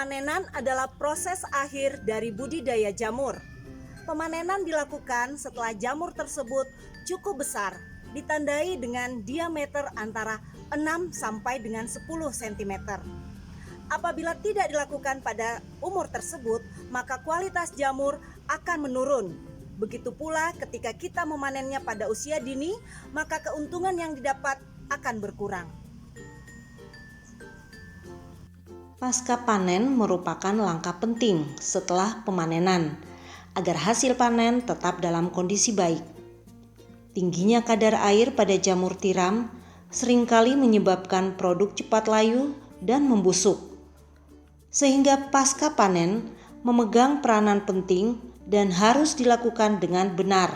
Pemanenan adalah proses akhir dari budidaya jamur. Pemanenan dilakukan setelah jamur tersebut cukup besar, ditandai dengan diameter antara 6 sampai dengan 10 cm. Apabila tidak dilakukan pada umur tersebut, maka kualitas jamur akan menurun. Begitu pula ketika kita memanennya pada usia dini, maka keuntungan yang didapat akan berkurang. Pasca panen merupakan langkah penting setelah pemanenan agar hasil panen tetap dalam kondisi baik. Tingginya kadar air pada jamur tiram seringkali menyebabkan produk cepat layu dan membusuk. Sehingga pasca panen memegang peranan penting dan harus dilakukan dengan benar.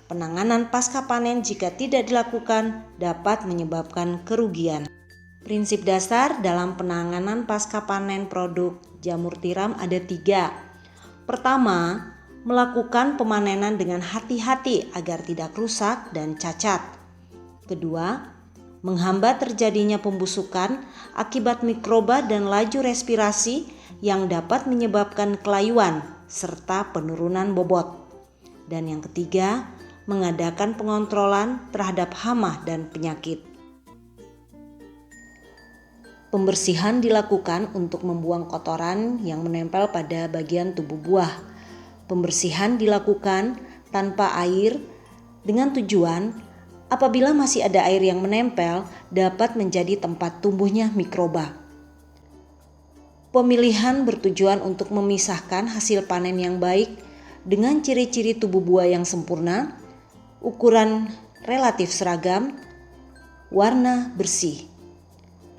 Penanganan pasca panen jika tidak dilakukan dapat menyebabkan kerugian. Prinsip dasar dalam penanganan pasca panen produk jamur tiram ada 3. Pertama, melakukan pemanenan dengan hati-hati agar tidak rusak dan cacat. Kedua, menghambat terjadinya pembusukan akibat mikroba dan laju respirasi yang dapat menyebabkan kelayuan serta penurunan bobot. Dan yang ketiga, mengadakan pengontrolan terhadap hama dan penyakit. Pembersihan dilakukan untuk membuang kotoran yang menempel pada bagian tubuh buah. Pembersihan dilakukan tanpa air dengan tujuan apabila masih ada air yang menempel dapat menjadi tempat tumbuhnya mikroba. Pemilihan bertujuan untuk memisahkan hasil panen yang baik dengan ciri-ciri tubuh buah yang sempurna, ukuran relatif seragam, warna bersih.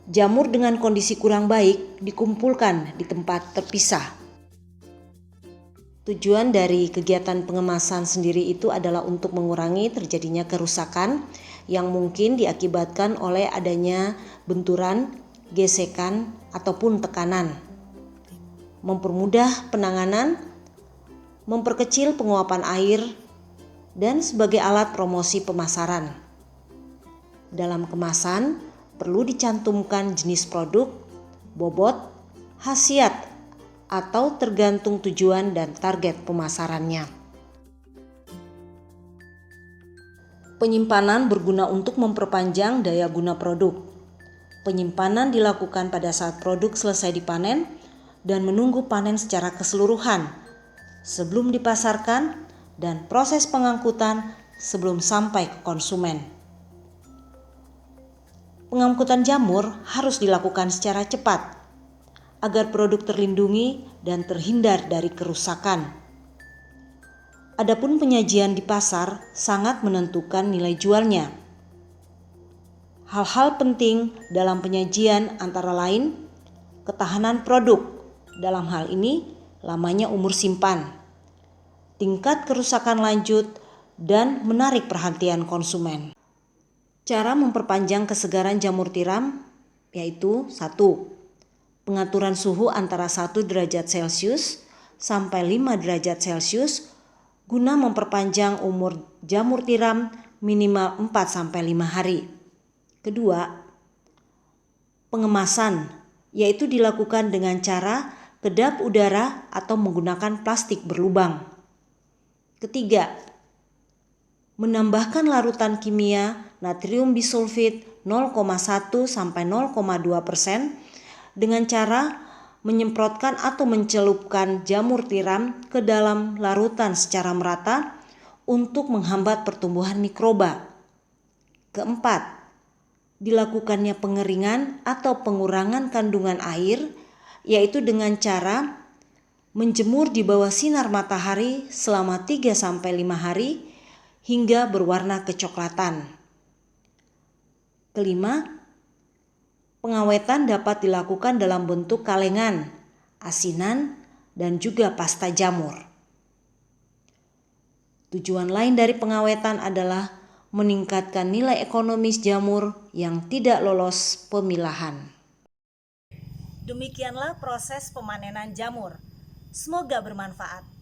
Jamur dengan kondisi kurang baik dikumpulkan di tempat terpisah. Tujuan dari kegiatan pengemasan sendiri itu adalah untuk mengurangi terjadinya kerusakan yang mungkin diakibatkan oleh adanya benturan, gesekan, ataupun tekanan. Mempermudah penanganan, memperkecil penguapan air, dan sebagai alat promosi pemasaran. Dalam kemasan, perlu dicantumkan jenis produk, bobot, khasiat, atau tergantung tujuan dan target pemasarannya. Penyimpanan berguna untuk memperpanjang daya guna produk. Penyimpanan dilakukan pada saat produk selesai dipanen dan menunggu panen secara keseluruhan sebelum dipasarkan dan proses pengangkutan sebelum sampai ke konsumen. Pengangkutan jamur harus dilakukan secara cepat agar produk terlindungi dan terhindar dari kerusakan. Adapun penyajian di pasar sangat menentukan nilai jualnya. Hal-hal penting dalam penyajian antara lain ketahanan produk, dalam hal ini lamanya umur simpan, tingkat kerusakan lanjut, dan menarik perhatian konsumen. Cara memperpanjang kesegaran jamur tiram yaitu 1. Pengaturan suhu antara 1 derajat Celcius sampai 5 derajat Celcius guna memperpanjang umur jamur tiram minimal 4 sampai 5 hari. Kedua, pengemasan yaitu dilakukan dengan cara kedap udara atau menggunakan plastik berlubang. Ketiga, menambahkan larutan kimia natrium bisulfit 0,1 sampai 0,2% dengan cara menyemprotkan atau mencelupkan jamur tiram ke dalam larutan secara merata untuk menghambat pertumbuhan mikroba. Keempat, dilakukannya pengeringan atau pengurangan kandungan air yaitu dengan cara menjemur di bawah sinar matahari selama 3 sampai 5 hari hingga berwarna kecoklatan. Kelima, pengawetan dapat dilakukan dalam bentuk kalengan, asinan, dan juga pasta jamur. Tujuan lain dari pengawetan adalah meningkatkan nilai ekonomis jamur yang tidak lolos pemilahan. Demikianlah proses pemanenan jamur. Semoga bermanfaat.